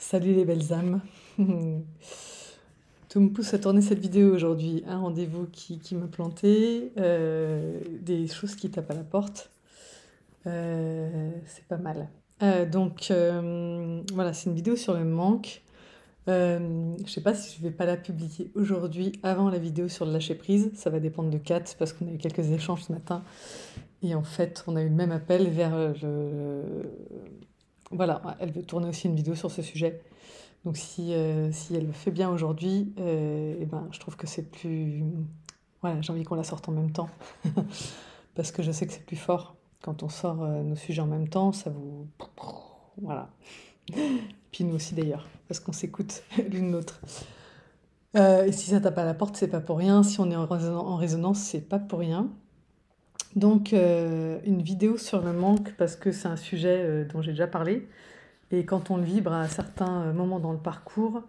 Salut les belles âmes. Tout me pousse à tourner cette vidéo aujourd'hui. Un rendez-vous qui me plantait, des choses qui tapent à la porte. C'est pas mal. Voilà, c'est une vidéo sur le manque. Je sais pas si je vais pas la publier aujourd'hui avant la vidéo sur le lâcher prise. Ça va dépendre de Kat parce qu'on a eu quelques échanges ce matin. Et en fait, on a eu le même appel vers Voilà, elle veut tourner aussi une vidéo sur ce sujet. Donc si elle le fait bien aujourd'hui, eh ben, je trouve que c'est plus... Voilà, j'ai envie qu'on la sorte en même temps, parce que je sais que c'est plus fort. Quand on sort nos sujets en même temps, ça vous... Voilà. Puis nous aussi d'ailleurs, parce qu'on s'écoute l'une l'autre. Et si ça tape à la porte, c'est pas pour rien. Si on est en résonance, c'est pas pour rien. Donc une vidéo sur le manque, parce que c'est un sujet dont j'ai déjà parlé. Et quand on le vibre à certains moments dans le parcours,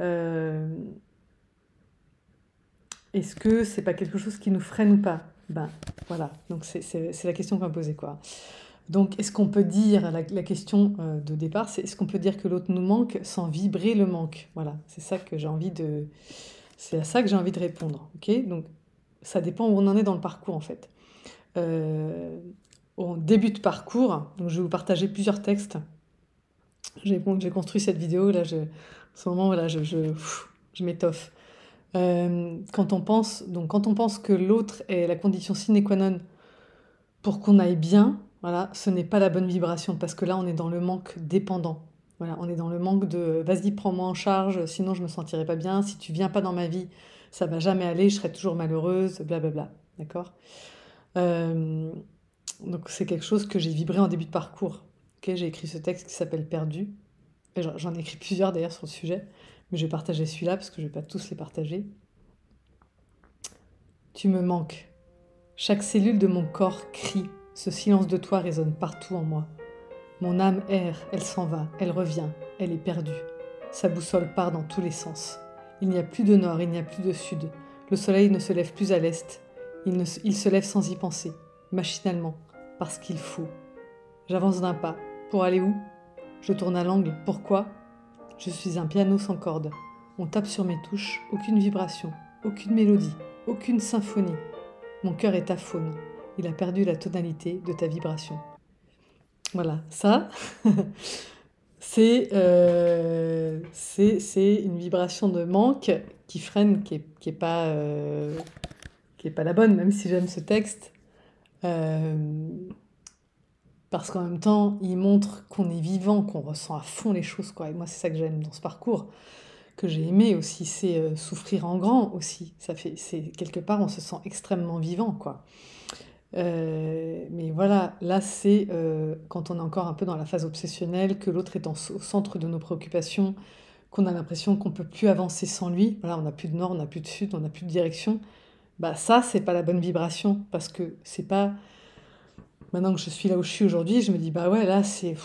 euh, est-ce que c'est pas quelque chose qui nous freine ou pas? Ben voilà, donc c'est la question qu'on va poser quoi. Donc est-ce qu'on peut dire, la question de départ, c'est est-ce qu'on peut dire que l'autre nous manque sans vibrer le manque? Voilà, c'est ça que j'ai envie de... C'est à ça que j'ai envie de répondre, ok? Donc ça dépend où on en est dans le parcours en fait. Euh, Au début de parcours, donc je vais vous partager plusieurs textes. J'ai construit cette vidéo, là, en ce moment, voilà, je m'étoffe. Quand on pense que l'autre est la condition sine qua non pour qu'on aille bien, voilà, ce n'est pas la bonne vibration parce que là, on est dans le manque dépendant. Voilà, on est dans le manque de vas-y, prends-moi en charge, sinon je me sentirai pas bien. Si tu viens pas dans ma vie, ça va jamais aller, je serai toujours malheureuse, blablabla. D'accord. Euh, donc c'est quelque chose que j'ai vibré en début de parcours. Ok, j'ai écrit ce texte qui s'appelle Perdu. Et j'en ai écrit plusieurs d'ailleurs sur le sujet, mais je vais partager celui-là parce que je vais pas tous les partager. Tu me manques. Chaque cellule de mon corps crie. Ce silence de toi résonne partout en moi. Mon âme erre, elle s'en va, elle revient, elle est perdue. Sa boussole part dans tous les sens. Il n'y a plus de nord, il n'y a plus de sud. Le soleil ne se lève plus à l'est. Il se lève sans y penser, machinalement, parce qu'il faut. J'avance d'un pas. Pour aller où? Je tourne à l'angle. Pourquoi? Je suis un piano sans cordes. On tape sur mes touches, aucune vibration, aucune mélodie, aucune symphonie. Mon cœur est aphone. Il a perdu la tonalité de ta vibration. Voilà, ça, c'est une vibration de manque qui freine, qui est pas la bonne, même si j'aime ce texte. Euh, Parce qu'en même temps, il montre qu'on est vivant, qu'on ressent à fond les choses, quoi. Et moi, c'est ça que j'aime dans ce parcours, que j'ai aimé aussi, c'est souffrir en grand aussi. C'est quelque part, on se sent extrêmement vivant, quoi. Mais voilà, là, c'est quand on est encore un peu dans la phase obsessionnelle, que l'autre est au centre de nos préoccupations, qu'on a l'impression qu'on peut plus avancer sans lui. Voilà, on n'a plus de nord, on n'a plus de sud, on n'a plus de direction. Bah ça, c'est pas la bonne vibration, parce que c'est pas... Maintenant que je suis là où je suis aujourd'hui, je me dis, bah ouais, là, c'est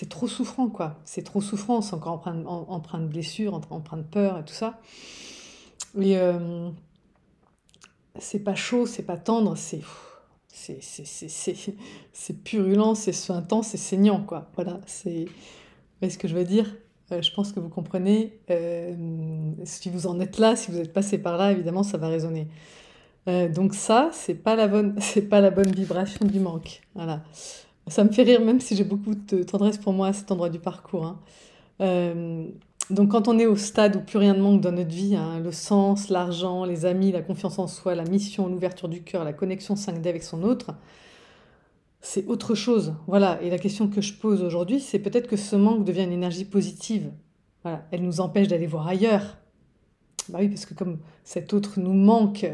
trop souffrant, quoi. C'est trop souffrant, c'est encore empreint de blessures, empreint de peur et tout ça. Et c'est pas chaud, c'est pas tendre, c'est purulent, c'est suintant, c'est saignant, quoi. Voilà, c'est... Vous voyez ce que je veux dire? Je pense que vous comprenez. Si vous en êtes là, si vous êtes passé par là, évidemment, ça va résonner. Donc ça, c'est pas la bonne, c'est pas la bonne vibration du manque. Voilà. Ça me fait rire, même si j'ai beaucoup de tendresse pour moi à cet endroit du parcours, hein. Euh, donc quand on est au stade où plus rien ne manque dans notre vie, hein, le sens, l'argent, les amis, la confiance en soi, la mission, l'ouverture du cœur, la connexion 5D avec son autre, c'est autre chose. Voilà. Et la question que je pose aujourd'hui, c'est peut-être que ce manque devient une énergie positive. Voilà. Elle nous empêche d'aller voir ailleurs. Bah oui, parce que comme cet autre nous manque,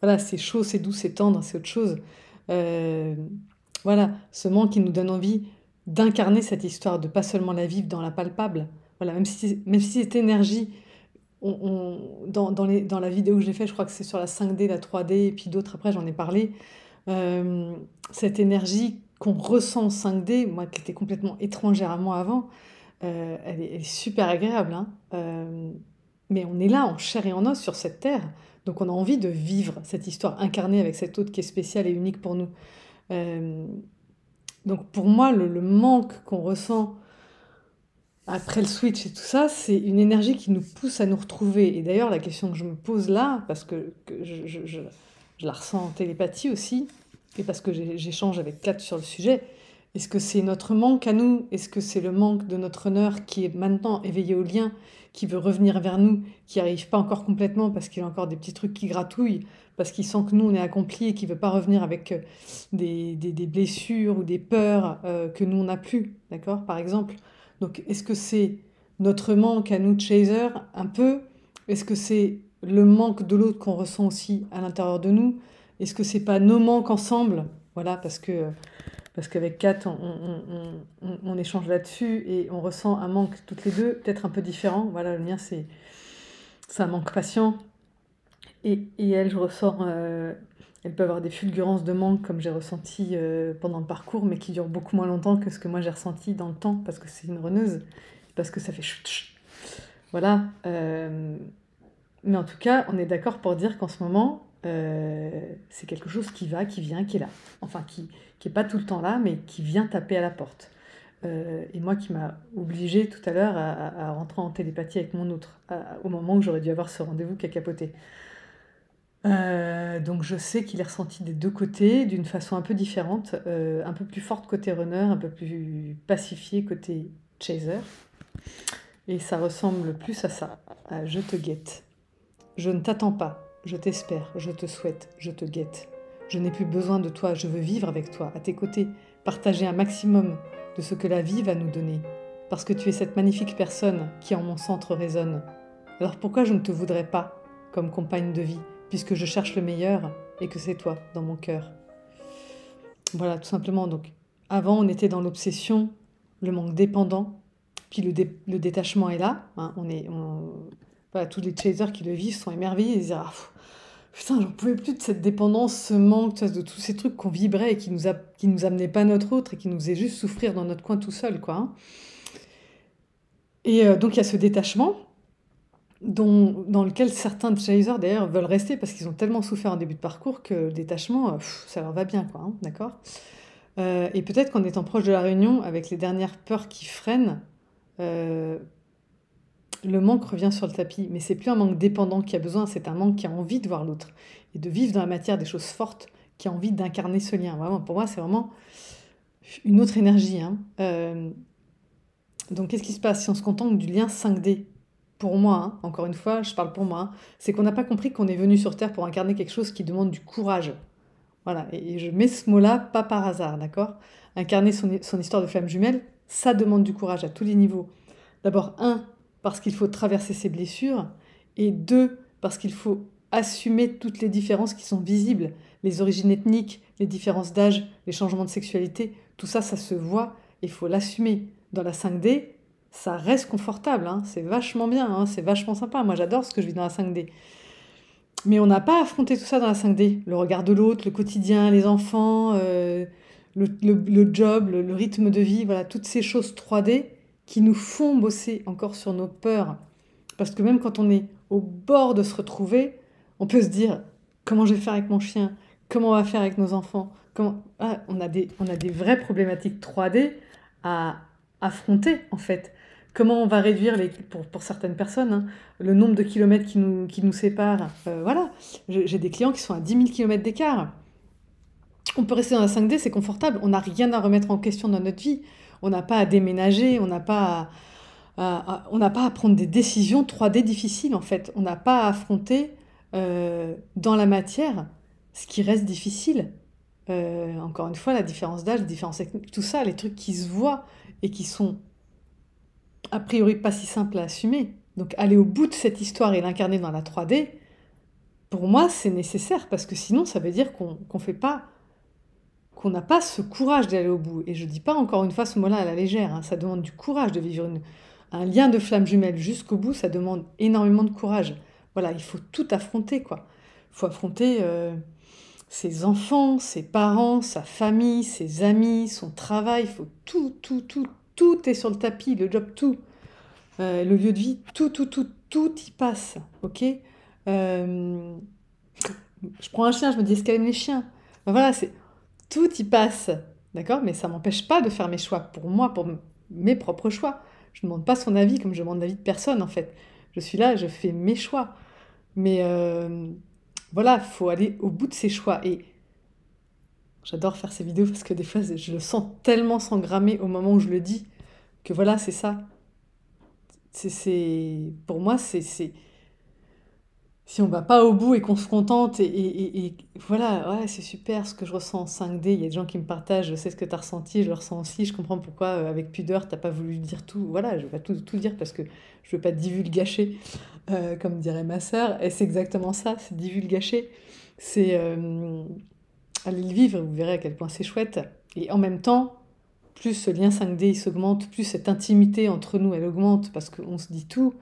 voilà, c'est chaud, c'est doux, c'est tendre, c'est autre chose. Euh, voilà, ce manque qui nous donne envie d'incarner cette histoire, de pas seulement la vivre dans la palpable. Voilà, même si cette énergie, dans la vidéo que j'ai faite, je crois que c'est sur la 5D, la 3D, et puis d'autres après, j'en ai parlé, euh, cette énergie qu'on ressent en 5D, moi qui étais complètement étrangère à moi avant, elle est super agréable, hein. Mais on est là en chair et en os sur cette terre, donc on a envie de vivre cette histoire incarnée avec cet autre qui est spécial et unique pour nous. Euh, donc pour moi, le manque qu'on ressent après le switch et tout ça, c'est une énergie qui nous pousse à nous retrouver. Et d'ailleurs, la question que je me pose là, parce que je la ressens en télépathie aussi, et parce que j'échange avec Kat sur le sujet, est-ce que c'est notre manque à nous? Est-ce que c'est le manque de notre honneur qui est maintenant éveillé au lien, qui veut revenir vers nous, qui n'arrive pas encore complètement parce qu'il a encore des petits trucs qui gratouillent, parce qu'il sent que nous, on est accompli et qu'il ne veut pas revenir avec des blessures ou des peurs que nous, on n'a plus, d'accord, par exemple. Donc, est-ce que c'est notre manque à nous de chaser, un peu? Est-ce que c'est le manque de l'autre qu'on ressent aussi à l'intérieur de nous? Est-ce que c'est pas nos manques ensemble? Voilà, parce qu'avec Kat, on échange là-dessus et on ressent un manque toutes les deux, peut-être un peu différent. Voilà, le mien, c'est un manque patient. Et elle, je ressens, elle peut avoir des fulgurances de manque comme j'ai ressenti pendant le parcours, mais qui durent beaucoup moins longtemps que ce que moi j'ai ressenti dans le temps, parce que c'est une runneuse, parce que ça fait chut, chut. Voilà. Mais en tout cas, on est d'accord pour dire qu'en ce moment, c'est quelque chose qui va, qui vient, qui est là. Enfin, qui est pas tout le temps là, mais qui vient taper à la porte. Et moi qui m'a obligée tout à l'heure à rentrer en télépathie avec mon autre, au moment où j'aurais dû avoir ce rendez-vous qui a capoté. Donc je sais qu'il est ressenti des deux côtés, d'une façon un peu différente, un peu plus forte côté runner, un peu plus pacifié côté chaser. Et ça ressemble plus à ça, à je te guette. Je ne t'attends pas, je t'espère, je te souhaite, je te guette. Je n'ai plus besoin de toi, je veux vivre avec toi, à tes côtés, partager un maximum de ce que la vie va nous donner. Parce que tu es cette magnifique personne qui en mon centre résonne. Alors pourquoi je ne te voudrais pas comme compagne de vie, puisque je cherche le meilleur et que c'est toi dans mon cœur. Voilà, tout simplement. Donc, avant, on était dans l'obsession, le manque dépendant, puis le détachement est là. Hein, voilà, tous les chasers qui le vivent sont émerveillés. Ils disent ah, putain, j'en pouvais plus de cette dépendance, ce manque, de tous ces trucs qu'on vibrait et qui nous amenaient pas notre autre et qui nous faisaient juste souffrir dans notre coin tout seul, quoi. Hein. Et donc, il y a ce détachement. Dans lequel certains chasers d'ailleurs veulent rester parce qu'ils ont tellement souffert en début de parcours que le détachement, ça leur va bien, quoi, hein, d'accord. Et peut-être qu'en étant proche de la réunion, avec les dernières peurs qui freinent, le manque revient sur le tapis. Mais c'est plus un manque dépendant qui a besoin, c'est un manque qui a envie de voir l'autre et de vivre dans la matière des choses fortes, qui a envie d'incarner ce lien. Vraiment, pour moi, c'est vraiment une autre énergie. Hein. Donc, qu'est-ce qui se passe si on se contente du lien 5D? Pour moi, hein, encore une fois, je parle pour moi, hein, c'est qu'on n'a pas compris qu'on est venu sur Terre pour incarner quelque chose qui demande du courage. Voilà, et je mets ce mot-là pas par hasard, d'accord? Incarner son histoire de flamme jumelle, ça demande du courage à tous les niveaux. D'abord, un, parce qu'il faut traverser ses blessures, et deux, parce qu'il faut assumer toutes les différences qui sont visibles, les origines ethniques, les différences d'âge, les changements de sexualité, tout ça, ça se voit, il faut l'assumer. Dans la 5D, ça reste confortable, hein, c'est vachement bien, hein, c'est vachement sympa. Moi, j'adore ce que je vis dans la 5D. Mais on n'a pas affronté tout ça dans la 5D. Le regard de l'autre, le quotidien, les enfants, le job, le rythme de vie, voilà, toutes ces choses 3D qui nous font bosser encore sur nos peurs. Parce que même quand on est au bord de se retrouver, on peut se dire comment je vais faire avec mon chien, comment on va faire avec nos enfants. Ah, on a des vraies problématiques 3D à affronter en fait. Comment on va réduire, pour certaines personnes, hein, le nombre de kilomètres qui nous séparent. Voilà, j'ai des clients qui sont à 10 000 kilomètres d'écart. On peut rester dans la 5D, c'est confortable. On n'a rien à remettre en question dans notre vie. On n'a pas à déménager, on n'a pas à prendre des décisions 3D difficiles en fait. On n'a pas à affronter dans la matière ce qui reste difficile. Encore une fois, la différence d'âge, la différence technique, tout ça, les trucs qui se voient et qui sont a priori pas si simples à assumer. Donc aller au bout de cette histoire et l'incarner dans la 3D, pour moi, c'est nécessaire parce que sinon, ça veut dire qu'on n'a pas ce courage d'aller au bout. Et je dis pas encore une fois ce mot-là à la légère. Hein. Ça demande du courage de vivre un lien de flamme jumelle jusqu'au bout. Ça demande énormément de courage. Voilà, il faut tout affronter, quoi. Il faut affronter ses enfants, ses parents, sa famille, ses amis, son travail. Il faut tout est sur le tapis, le job, tout. Le lieu de vie, tout y passe, ok. Je prends un chien, je me dis, est-ce qu'elle aime les chiens? Ben voilà, tout y passe, d'accord. Mais ça m'empêche pas de faire mes choix pour moi, pour mes propres choix. Je ne demande pas son avis comme je demande l'avis de personne en fait. Je suis là, je fais mes choix. Mais voilà, il faut aller au bout de ses choix. Et j'adore faire ces vidéos parce que des fois, je le sens tellement s'engrammer au moment où je le dis que voilà, c'est ça. Pour moi, si on va pas au bout et qu'on se contente et voilà, ouais, c'est super ce que je ressens en 5D. Il y a des gens qui me partagent, je sais ce que tu as ressenti, je le ressens aussi, je comprends pourquoi avec pudeur, t'as pas voulu dire tout. Voilà, je vais pas tout dire parce que je veux pas divulgacher, comme dirait ma sœur. Et c'est exactement ça, c'est divulgacher. C'est aller le vivre, vous verrez à quel point c'est chouette. Et en même temps, plus ce lien 5D il s'augmente, plus cette intimité entre nous elle augmente parce qu'on se dit tout,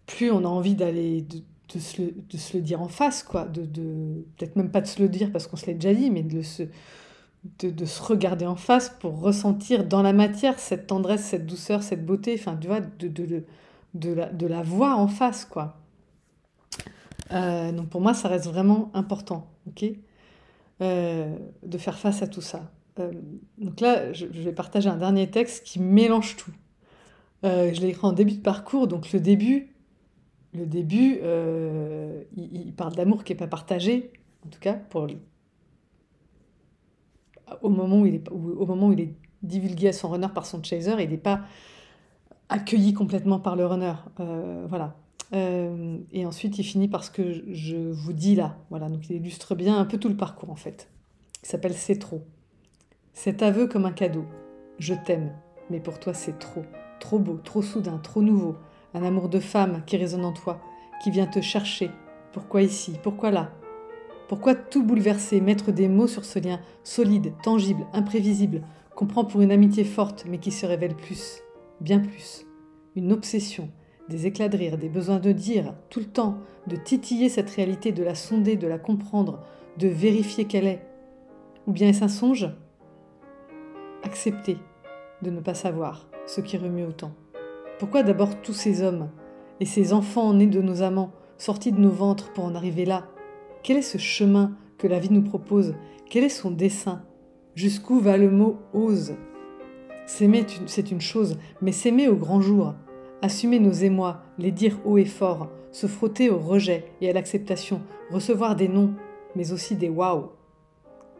plus on a envie d'aller de se le dire en face, quoi, peut-être même pas de se le dire parce qu'on se l'est déjà dit, mais de se regarder en face pour ressentir dans la matière cette tendresse, cette douceur, cette beauté, enfin, tu vois, de la voir en face, quoi. Donc pour moi, ça reste vraiment important, ok, de faire face à tout ça. Donc là, je vais partager un dernier texte qui mélange tout. Je l'ai écrit en début de parcours, donc le début, il parle d'amour qui n'est pas partagé, en tout cas au moment où il est divulgué à son runner par son chaser, il n'est pas accueilli complètement par le runner. Voilà. Et ensuite, il finit par ce que je vous dis là. Voilà, donc il illustre bien un peu tout le parcours en fait. Il s'appelle C'est trop. Cet aveu comme un cadeau. Je t'aime, mais pour toi c'est trop. Trop beau, trop soudain, trop nouveau. Un amour de femme qui résonne en toi, qui vient te chercher. Pourquoi ici? Pourquoi là? Pourquoi tout bouleverser, mettre des mots sur ce lien solide, tangible, imprévisible, qu'on prend pour une amitié forte, mais qui se révèle plus, bien plus. Une obsession, des éclats de rire, des besoins de dire, tout le temps, de titiller cette réalité, de la sonder, de la comprendre, de vérifier qu'elle est. Ou bien est-ce un songe? Accepter de ne pas savoir ce qui remue autant. Pourquoi d'abord tous ces hommes et ces enfants nés de nos amants, sortis de nos ventres pour en arriver là? Quel est ce chemin que la vie nous propose? Quel est son dessein? Jusqu'où va le mot ose? S'aimer, c'est une chose, mais s'aimer au grand jour, assumer nos émois, les dire haut et fort, se frotter au rejet et à l'acceptation, recevoir des noms, mais aussi des waouh.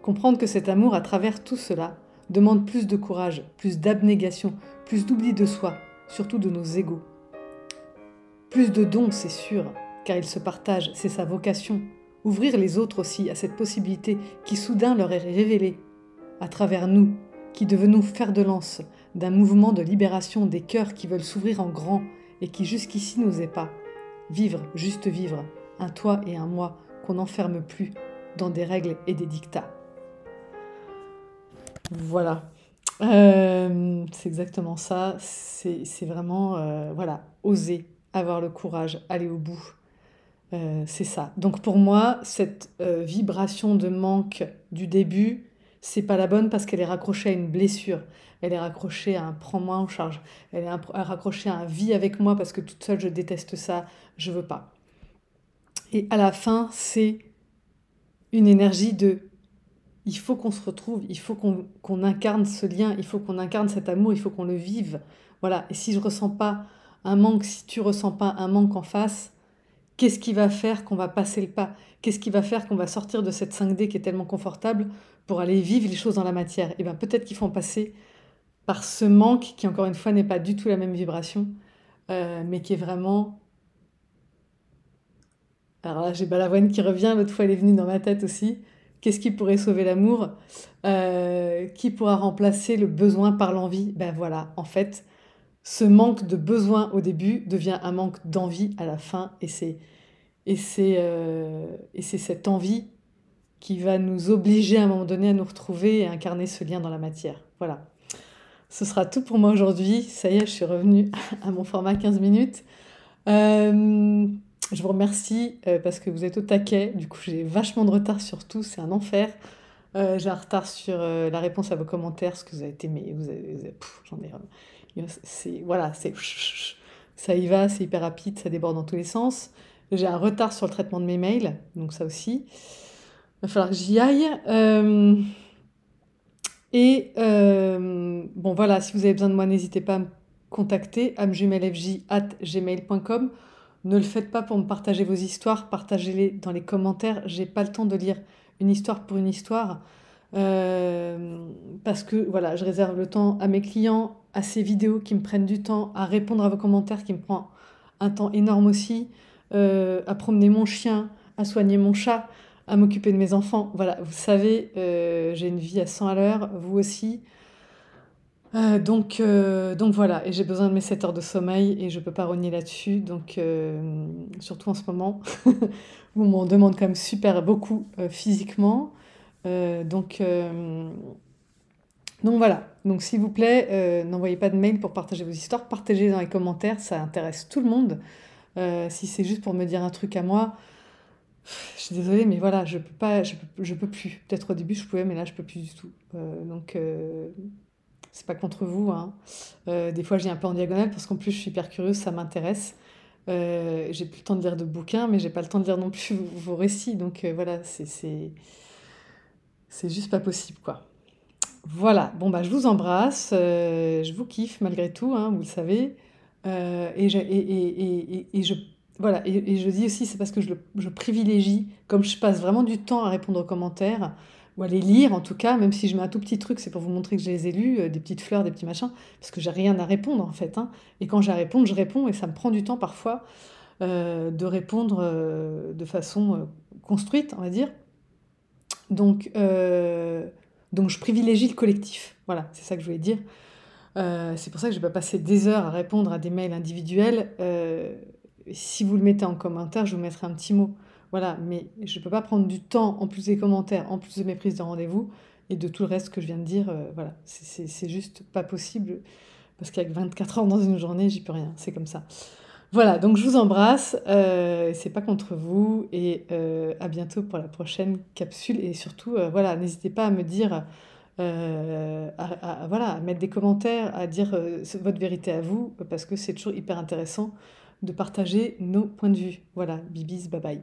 Comprendre que cet amour, à travers tout cela, demande plus de courage, plus d'abnégation, plus d'oubli de soi, surtout de nos égos. Plus de dons, c'est sûr, car ils se partagent, c'est sa vocation. Ouvrir les autres aussi à cette possibilité qui soudain leur est révélée, à travers nous, qui devenons fer de lance d'un mouvement de libération des cœurs qui veulent s'ouvrir en grand et qui jusqu'ici n'osaient pas. Vivre, juste vivre, un toi et un moi qu'on n'enferme plus dans des règles et des dictats. Voilà. C'est exactement ça. C'est vraiment, voilà, oser, avoir le courage, aller au bout. C'est ça. Donc pour moi, cette vibration de manque du début, c'est pas la bonne parce qu'elle est raccrochée à une blessure. Elle est raccrochée à un prends-moi en charge. Elle est raccrochée à un vis avec moi parce que toute seule je déteste ça, je veux pas. Et à la fin, c'est une énergie de il faut qu'on se retrouve, il faut qu'on incarne ce lien, il faut qu'on incarne cet amour, il faut qu'on le vive. Voilà. Et si je ressens pas un manque, si tu ressens pas un manque en face, qu'est-ce qui va faire qu'on va passer le pas? Qu'est-ce qui va faire qu'on va sortir de cette 5D qui est tellement confortable pour aller vivre les choses dans la matière? Et bien peut-être qu'il faut en passer par ce manque qui, encore une fois, n'est pas du tout la même vibration, mais qui est vraiment... Alors là, j'ai Balavoine qui revient, l'autre fois elle est venue dans ma tête aussi. Qu'est-ce qui pourrait sauver l'amour? Qui pourra remplacer le besoin par l'envie? Ben voilà, en fait, ce manque de besoin au début devient un manque d'envie à la fin, et c'est cette envie qui va nous obliger à un moment donné à nous retrouver et à incarner ce lien dans la matière. Voilà. Ce sera tout pour moi aujourd'hui. Ça y est, je suis revenue à mon format 15 minutes. Je vous remercie parce que vous êtes au taquet. Du coup, j'ai vachement de retard sur tout. C'est un enfer. J'ai un retard sur la réponse à vos commentaires, ce que vous avez été, mais j'en ai... voilà, ça y va, c'est hyper rapide, ça déborde dans tous les sens. J'ai un retard sur le traitement de mes mails, donc ça aussi. Il va falloir que j'y aille. Bon voilà, si vous avez besoin de moi, n'hésitez pas à me contacter amjumelfj@gmail.com. Ne le faites pas pour me partager vos histoires, partagez-les dans les commentaires. J'ai pas le temps de lire une histoire pour une histoire. Parce que voilà, je réserve le temps à mes clients, à ces vidéos qui me prennent du temps, à répondre à vos commentaires qui me prend un temps énorme aussi, à promener mon chien, à soigner mon chat, à m'occuper de mes enfants. Voilà, vous savez, j'ai une vie à 100 à l'heure, vous aussi. Donc voilà, et j'ai besoin de mes 7 heures de sommeil et je peux pas rogner là-dessus. Donc surtout en ce moment où on m'en demande quand même super beaucoup physiquement. Donc, donc voilà, donc s'il vous plaît, n'envoyez pas de mail pour partager vos histoires, partagez dans les commentaires, ça intéresse tout le monde. Si c'est juste pour me dire un truc à moi, je suis désolée, mais voilà, je peux pas, je peux plus. Peut-être au début je pouvais, mais là je peux plus du tout. Donc c'est pas contre vous, hein. Des fois j'ai un peu en diagonale parce qu'en plus je suis hyper curieuse, ça m'intéresse. J'ai plus le temps de lire de bouquins, mais j'ai pas le temps de lire non plus vos récits, donc voilà, c'est juste pas possible, quoi. Voilà, bon bah je vous embrasse, je vous kiffe malgré tout, hein, vous le savez. Et je voilà, et je dis aussi, c'est parce que je privilégie, comme je passe vraiment du temps à répondre aux commentaires, ou à les lire en tout cas, même si je mets un tout petit truc, c'est pour vous montrer que je les ai lus, des petites fleurs, des petits machins, parce que j'ai rien à répondre en fait, hein. Et quand j'ai à répondre, je réponds et ça me prend du temps parfois de répondre de façon construite, on va dire. Donc, euh, donc je privilégie le collectif. Voilà, c'est ça que je voulais dire. C'est pour ça que je vais pas passer des heures à répondre à des mails individuels. Si vous le mettez en commentaire, je vous mettrai un petit mot. Voilà, mais je peux pas prendre du temps, en plus des commentaires, en plus de mes prises de rendez-vous, et de tout le reste que je viens de dire. Voilà, c'est juste pas possible, parce qu'avec 24 heures dans une journée, j'y peux rien. C'est comme ça. Voilà, donc je vous embrasse, c'est pas contre vous et à bientôt pour la prochaine capsule et surtout, voilà, n'hésitez pas à me dire, voilà, à mettre des commentaires, à dire, votre vérité à vous, parce que c'est toujours hyper intéressant de partager nos points de vue. Voilà, bibis, bye bye.